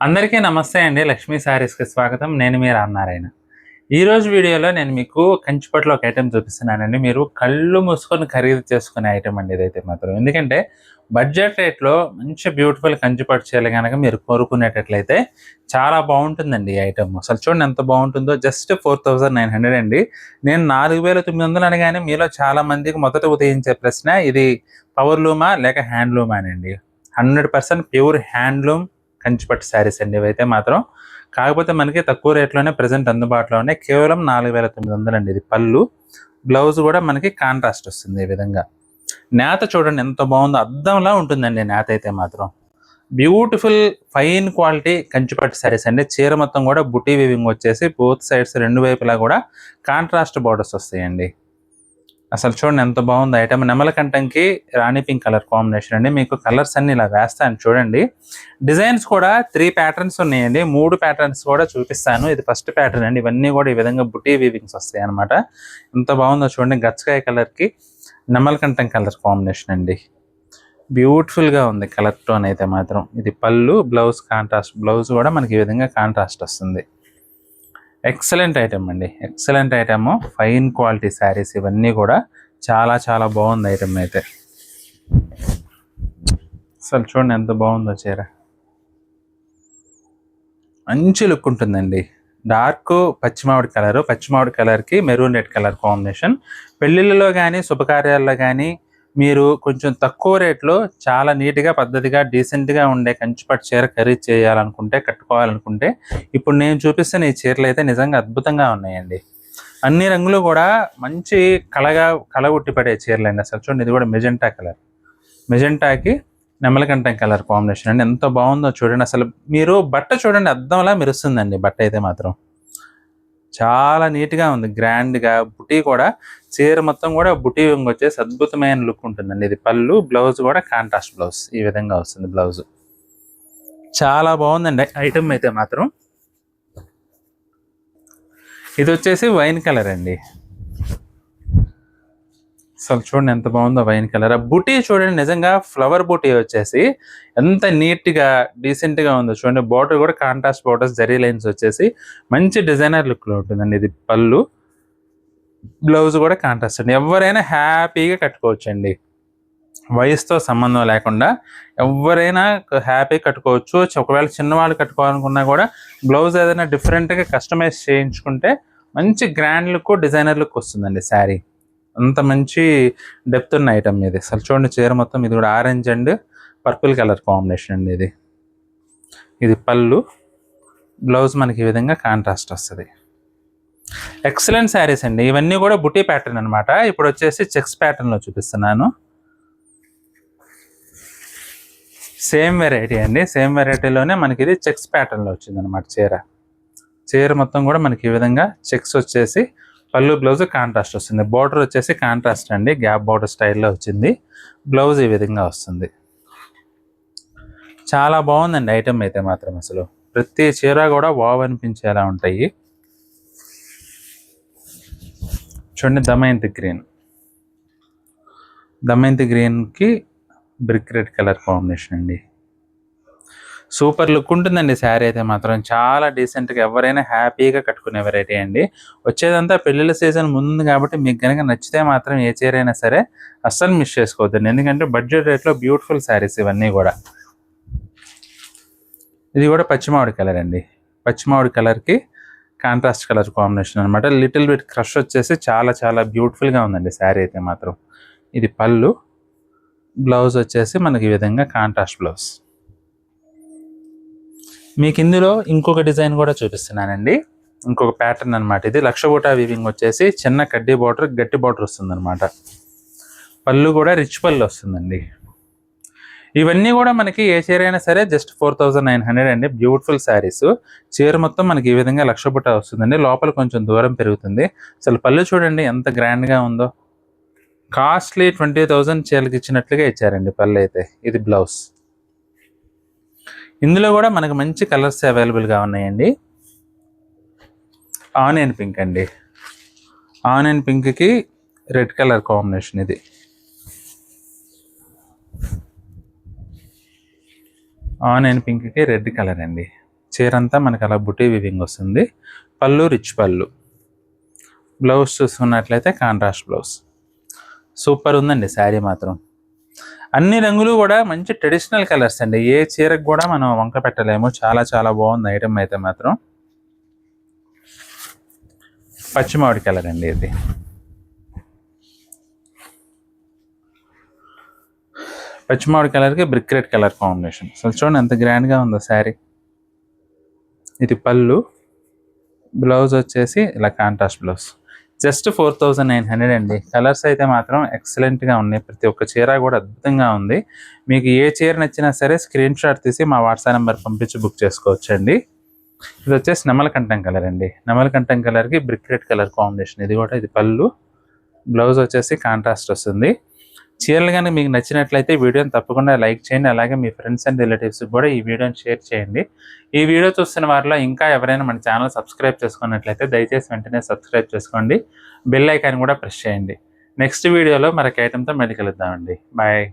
అందరికీ నమస్తే అండి. లక్ష్మీ శారీస్‌కి స్వాగతం. నేను మీ రామనారాయణ. ఈరోజు వీడియోలో నేను మీకు కంచిపట్టులో ఒక ఐటెమ్ చూపిస్తున్నానండి. మీరు కళ్ళు మూసుకొని ఖరీదు చేసుకునే ఐటెమ్ అండి ఇదైతే మాత్రం. ఎందుకంటే బడ్జెట్ రేట్‌లో మంచి బ్యూటిఫుల్ కంచిపట్టు చీరలు గనక మీరు కోరుకునేటట్లయితే చాలా బావుంటుందండి ఈ ఐటెమ్. అసలు చూడండి ఎంత బావుంటుందో. జస్ట్ 4900 అండి. నేను 4900 అనగానే మీలో చాలా మందికి మొదట ఉదయించే ప్రశ్న ఇది పవర్లూమా లేక హ్యాండ్లూమా అనండి. 100% ప్యూర్ హ్యాండ్లూమ్ కంచిపట్టు శారీస్ అండి ఇవైతే మాత్రం. కాకపోతే మనకి తక్కువ రేట్లోనే ప్రెజెంట్ అందుబాటులో ఉన్నాయి. కేవలం 4900 అండి. ఇది పళ్ళు. బ్లౌజ్ కూడా మనకి కాంట్రాస్ట్ వస్తుంది ఈ విధంగా. నేత చూడండి ఎంత బాగుందో, అద్దంలా ఉంటుందండి నేత అయితే మాత్రం. బ్యూటిఫుల్ ఫైన్ క్వాలిటీ కంచిపట్టు శారీస్ అండి. చీర మొత్తం కూడా బుటీ వీవింగ్ వచ్చేసి బోత్ సైడ్స్ రెండు వైపులా కూడా కాంట్రాస్ట్ బార్డర్స్ వస్తాయండి. అసలు చూడండి ఎంత బాగుంది ఐటమ్. నెమలకంఠంకి రాణి పింక్ కలర్ కాంబినేషన్ అండి. మీకు కలర్స్ అన్ని ఇలా వేస్తాను చూడండి. డిజైన్స్ కూడా 3 ప్యాటర్న్స్ ఉన్నాయండి. 3 ప్యాటర్న్స్ కూడా చూపిస్తాను. ఇది ఫస్ట్ ప్యాటర్న్ అండి. ఇవన్నీ కూడా ఈ విధంగా బుటీ వీవింగ్స్ వస్తాయి అనమాట. ఎంత బాగుందో చూడండి. గచ్చకాయ కలర్కి నెమలకంఠం కలర్ కాంబినేషన్ అండి. బ్యూటిఫుల్గా ఉంది కలర్ టోన్ అయితే మాత్రం. ఇది పళ్ళు, బ్లౌజ్ కాంట్రాస్ట్. బ్లౌజ్ కూడా మనకి ఈ విధంగా కాంట్రాస్ట్ వస్తుంది. ఎక్సలెంట్ ఐటమ్ అండి. Excellent item. Fine quality saris ఇవన్నీ కూడా చాలా చాలా బాగుంది ఐటమ్ అయితే. అసలు చూడండి ఎంత బాగుందో చీర. మంచి లుక్ ఉంటుందండి. డార్క్ పచ్చిమామిడి కలరు, పచ్చిమామిడి కలర్కి మెరూన్ రెడ్ కలర్ కాంబినేషన్. పెళ్ళిళ్ళలో కానీ శుభకార్యాల్లో కానీ మీరు కొంచెం తక్కువ రేట్లో చాలా నీట్గా పద్ధతిగా డీసెంట్గా ఉండే కంచిపట్టు చీర ఖరీదు చేయాలనుకుంటే, కట్టుకోవాలనుకుంటే ఇప్పుడు నేను చూపిస్తున్న ఈ చీరలు అయితే నిజంగా అద్భుతంగా ఉన్నాయండి. అన్ని రంగులు కూడా మంచి కళగొట్టిపడే చీరలు అండి. అసలు చూడండి ఇది కూడా మెజెంటా కలర్. మెజెంటాకి నెమలకంఠం కలర్ కాంబినేషన్ అండి. ఎంత బాగుందో చూడండి. అసలు మీరు బట్ట చూడండి అద్దంలా మెరుస్తుందండి బట్ట అయితే మాత్రం. చాలా నీట్గా ఉంది, గ్రాండ్గా. బుటీ కూడా చీర మొత్తం కూడా బుటీ వచ్చేసి అద్భుతమైన లుక్ ఉంటుందండి. ఇది పళ్ళు, బ్లౌజ్ కూడా కాంట్రాస్ట్ బ్లౌజ్ ఈ విధంగా వస్తుంది. బ్లౌజ్ చాలా బాగుందండి ఐటమ్ అయితే మాత్రం. ఇది వచ్చేసి వైన్ కలర్ అండి. అసలు చూడండి ఎంత బాగుందో వైన్ కలర్. ఆ బుటీ చూడండి నిజంగా ఫ్లవర్ బుటీ వచ్చేసి ఎంత నీట్గా డీసెంట్గా ఉందో చూడండి. బార్డర్ కూడా కాంట్రాస్ట్ బార్డర్స్, జరీ లైన్స్ వచ్చేసి మంచి డిజైనర్ లుక్లో ఉంటుందండి. ఇది పళ్ళు, బ్లౌజ్ కూడా కాంట్రాస్ట్ అండి. ఎవరైనా హ్యాపీగా కట్టుకోవచ్చండి. వయసుతో సంబంధం లేకుండా ఎవరైనా హ్యాపీగా కట్టుకోవచ్చు. ఒకవేళ చిన్నవాళ్ళు కట్టుకోవాలనుకున్నా కూడా బ్లౌజ్ ఏదైనా డిఫరెంట్గా కస్టమైజ్ చేయించుకుంటే మంచి గ్రాండ్ లుక్, డిజైనర్ లుక్ వస్తుందండి శారీ. అంత మంచి డెప్త్ ఉన్న ఐటమ్ ఇది. అసలు చూడండి చీర మొత్తం ఇది కూడా orange and purple colour combination అండి. ఇది పళ్ళు, బ్లౌజ్ మనకి ఈ విధంగా కాంట్రాస్ట్ వస్తుంది. ఎక్సలెంట్ శారీస్ అండి. ఇవన్నీ కూడా బుటీ ప్యాటర్న్ అనమాట. ఇప్పుడు వచ్చేసి చెక్స్ ప్యాటర్న్లో చూపిస్తున్నాను. సేమ్ వెరైటీ అండి. సేమ్ వెరైటీలోనే మనకి ఇది చెక్స్ ప్యాటర్న్లో వచ్చింది అనమాట చీర. చీర మొత్తం కూడా మనకి ఈ విధంగా చెక్స్ వచ్చేసి పళ్ళు, బ్లౌజ్ కాంట్రాస్ట్ వస్తుంది. బార్డర్ వచ్చేసి కాంట్రాస్ట్ అండి, గ్యాప్ బార్డర్ స్టైల్లో వచ్చింది. బ్లౌజ్ ఈ విధంగా వస్తుంది. చాలా బాగుందండి ఐటమ్ అయితే మాత్రం. అసలు ప్రతి చీర కూడా వావ్ అనిపించేలా ఉంటాయి. చూడండి దమయంతి గ్రీన్, దమయంతి గ్రీన్కి బ్రిక్ రెడ్ కలర్ కాంబినేషన్ అండి. సూపర్ లుక్ ఉంటుందండి శారీ అయితే మాత్రం. చాలా డీసెంట్గా ఎవరైనా హ్యాపీగా కట్టుకునే వెరైటీ అండి. వచ్చేదంతా పెళ్ళిళ్ళ సీజన్ ముందు కాబట్టి మీకు కనుక నచ్చితే మాత్రం ఏ చీర అయినా సరే అస్సలు మిస్ చేసుకోవద్దండి. ఎందుకంటే బడ్జెట్ రేట్లో బ్యూటిఫుల్ శారీస్ ఇవన్నీ కూడా. ఇది కూడా పచ్చిమామిడి కలర్ అండి. పచ్చిమామిడి కలర్కి కాంట్రాస్ట్ కలర్ కాంబినేషన్ అనమాట. లిటిల్ బిట్ క్రష్ వచ్చేసి చాలా చాలా బ్యూటిఫుల్గా ఉందండి శారీ అయితే మాత్రం. ఇది పళ్ళు, బ్లౌజ్ వచ్చేసి మనకి ఈ విధంగా కాంట్రాస్ట్ బ్లౌజ్. మీకు ఇందులో ఇంకొక డిజైన్ కూడా చూపిస్తున్నానండి. ఇంకొక ప్యాటర్న్ అనమాట. ఇది లక్షబూటా వీవింగ్ వచ్చేసి చిన్న కడ్డీ బార్డర్, గట్టి బార్డర్ వస్తుంది అనమాట. పళ్ళు కూడా రిచ్ పళ్ళు వస్తుందండి. ఇవన్నీ కూడా మనకి ఏ చీర అయినా సరే జస్ట్ 4900 అండి. బ్యూటిఫుల్ శారీస్. చీర మొత్తం మనకి ఈ విధంగా లక్షబూటా వస్తుందండి. లోపల కొంచెం దూరం పెరుగుతుంది. అసలు పళ్ళు చూడండి ఎంత గ్రాండ్గా ఉందో. కాస్ట్లీ 20,000 చీరలకు ఇచ్చినట్లుగా ఇచ్చారండి పళ్ళు అయితే. ఇది బ్లౌజ్. ఇందులో కూడా మనకు మంచి కలర్స్ అవైలబుల్గా ఉన్నాయండి. ఆనియన్ పింక్ అండి. ఆనియన్ పింక్కి రెడ్ కలర్ కాంబినేషన్. ఇది ఆనియన్ పింక్కి రెడ్ కలర్ అండి. చీర అంతా మనకి అలా బుటీ వివింగ్ వస్తుంది. పళ్ళు రిచ్ పళ్ళు. బ్లౌజ్ చూసుకున్నట్లయితే కాంట్రాస్ట్ బ్లౌజ్. సూపర్ ఉందండి శారీ మాత్రం. అన్ని రంగులు కూడా మంచి ట్రెడిషనల్ కలర్స్ అండి. ఏ చీరకు కూడా మనం వంక పెట్టలేము. చాలా చాలా బాగుంది ఐటమ్ అయితే మాత్రం. పచ్చిమామిడి కలర్ అండి ఇది. పచ్చిమామిడి కలర్కి బ్రిక్ రెడ్ కలర్ కాంబినేషన్. అసలు చూడండి ఎంత గ్రాండ్గా ఉందో శారీ. ఇది పళ్ళు. బ్లౌజ్ వచ్చేసి ఇలా కాంట్రాస్ట్ బ్లౌజ్. జస్ట్ 4900 అండి. కలర్స్ అయితే మాత్రం ఎక్సలెంట్గా ఉన్నాయి. ప్రతి ఒక్క చీర కూడా అద్భుతంగా ఉంది. మీకు ఏ చీర నచ్చినా సరే స్క్రీన్ షాట్ తీసి మా వాట్సాప్ నెంబర్ పంపించి బుక్ చేసుకోవచ్చండి. ఇది వచ్చేసి నెమలకంఠం కలర్ అండి. నెమలకంఠం కలర్కి బ్రిక్ రెడ్ కలర్ కాంబినేషన్. ఇది కూడా ఇది పళ్ళు. బ్లౌజ్ వచ్చేసి కాంట్రాస్ట్ వస్తుంది. చీరలు కానీ మీకు నచ్చినట్లయితే వీడియోని తప్పకుండా లైక్ చేయండి. అలాగే మీ ఫ్రెండ్స్ అండ్ రిలేటివ్స్కి కూడా ఈ వీడియోని షేర్ చేయండి. ఈ వీడియో చూస్తున్న వారిలో ఇంకా ఎవరైనా మన ఛానల్ సబ్స్క్రైబ్ చేసుకున్నట్లయితే దయచేసి వెంటనే సబ్స్క్రైబ్ చేసుకోండి. బెల్ ఐకాన్ కూడా ప్రెస్ చేయండి. నెక్స్ట్ వీడియోలో మరొక ఐటెంతో మళ్ళీ కలుద్దామండి. బాయ్.